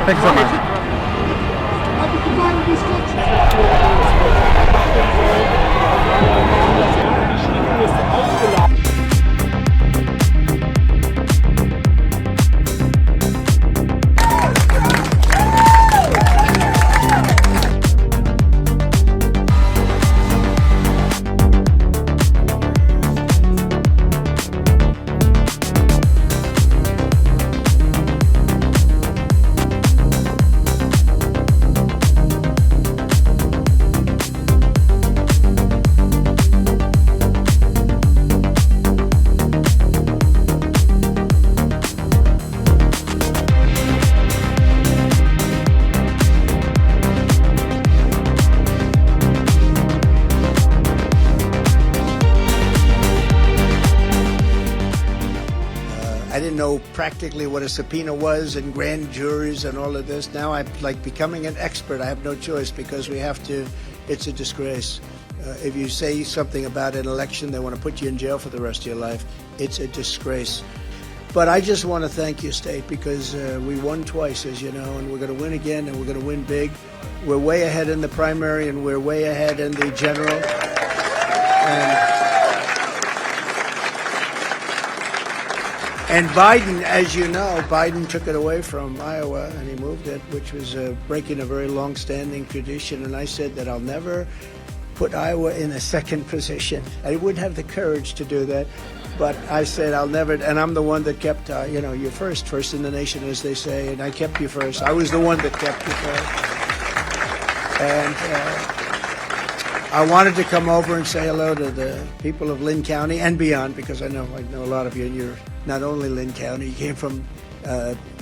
Thanks so much. I didn't know practically what a subpoena was and grand juries and all of this. Now I'm like becoming an expert. I have no choice because we have to. It's a disgrace. If you say something about an election, they want to put you in jail for the rest of your life. It's a disgrace. But I just want to thank you, State, because we won twice, as you know, and we're going to win again, and we're going to win big. We're way ahead in the primary, and we're way ahead in the general. And Biden, as you know, Biden took it away from Iowa and he moved it, which was breaking a very long-standing tradition. And I said that I'll never put Iowa in a second position. I wouldn't have the courage to do that, but I said I'll never. And I'm the one that kept, you first in the nation, as they say, and I kept you first. I was the one that kept you first. And I wanted to come over and say hello to the people of Lynn County and beyond, because I know a lot of you, and you're not only Lynn County, you came from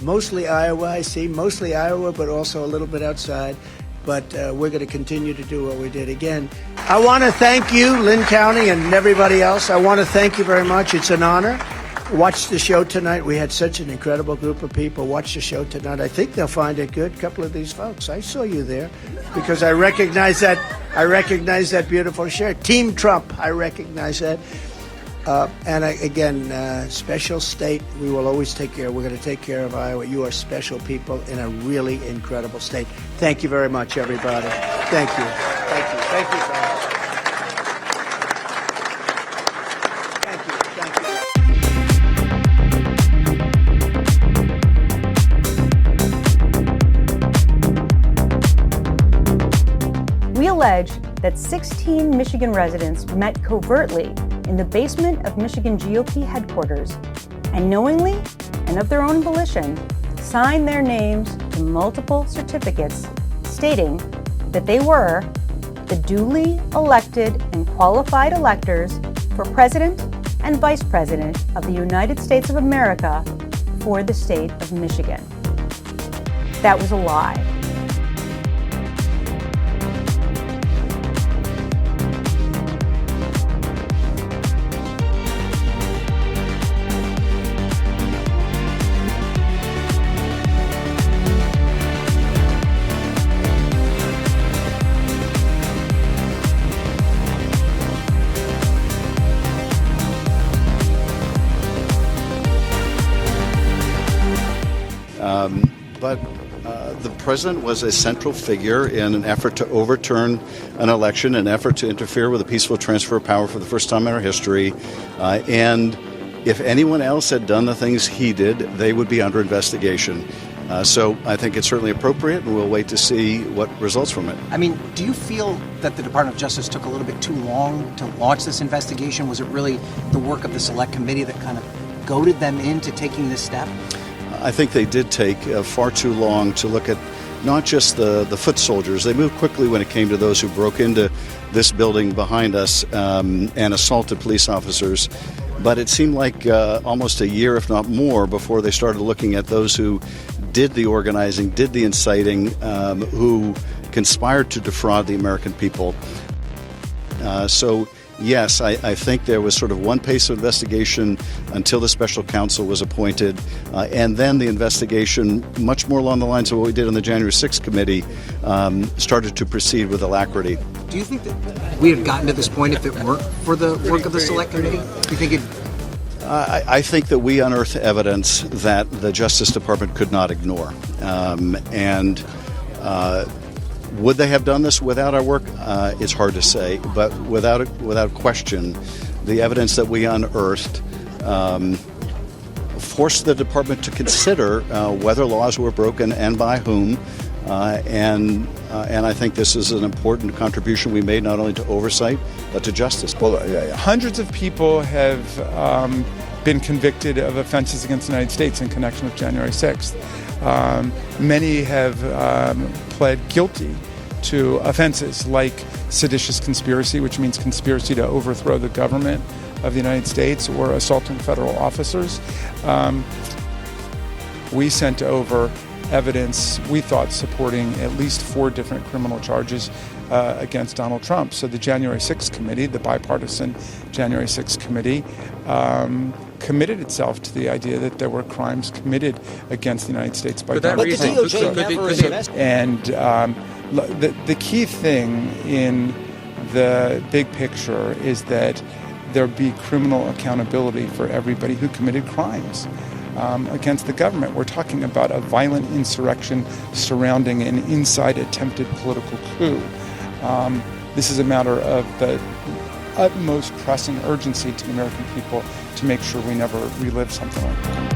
mostly Iowa, I see, mostly Iowa, but also a little bit outside. But we're going to continue to do what we did. Again, I want to thank you, Lynn County, and everybody else. I want to thank you very much. It's an honor. Watch the show tonight. We had such an incredible group of people. Watch the show tonight. I think they'll find it good. A couple of these folks. I saw you there because I recognize that. I recognize that beautiful shirt. Team Trump. I recognize that. Again, special state. We will always take care. We're going to take care of Iowa. You are special people in a really incredible state. Thank you very much, everybody. Thank you. Thank you. Thank you so much. We allege that 16 Michigan residents met covertly in the basement of Michigan GOP headquarters and knowingly and of their own volition signed their names to multiple certificates stating that they were the duly elected and qualified electors for President and Vice President of the United States of America for the state of Michigan. That was a lie. But the president was a central figure in an effort to overturn an election, an effort to interfere with a peaceful transfer of power for the first time in our history. And if anyone else had done the things he did, they would be under investigation. So I think it's certainly appropriate, and we'll wait to see what results from it. I mean, do you feel that the Department of Justice took a little bit too long to launch this investigation? Was it really the work of the Select Committee that kind of goaded them into taking this step? I think they did take far too long to look at not just the foot soldiers. They moved quickly when it came to those who broke into this building behind us and assaulted police officers. But it seemed like almost a year, if not more, before they started looking at those who did the organizing, did the inciting, who conspired to defraud the American people. So yes, I think there was sort of one pace of investigation until the special counsel was appointed, and then the investigation, much more along the lines of what we did on the January 6th committee, started to proceed with alacrity. Do you think that we had gotten to this point if it weren't for the work of the Select Committee? Do you think it? I think that we unearthed evidence that the Justice Department could not ignore. Would they have done this without our work? It's hard to say, but without question, the evidence that we unearthed forced the department to consider whether laws were broken and by whom. And I think this is an important contribution we made not only to oversight but to justice. Well, hundreds of people have been convicted of offenses against the United States in connection with January 6th. Many have pled guilty to offenses like seditious conspiracy, which means conspiracy to overthrow the government of the United States, or assaulting federal officers. We sent over evidence we thought supporting at least 4 different criminal charges against Donald Trump. So the January 6th committee, the bipartisan January 6th committee, committed itself to the idea that there were crimes committed against the United States by Donald Trump. But the DOJ never investigated. And the key thing in the big picture is that there be criminal accountability for everybody who committed crimes against the government. We're talking about a violent insurrection surrounding an inside attempted political coup. This is a matter of the utmost pressing urgency to the American people to make sure we never relive something like that.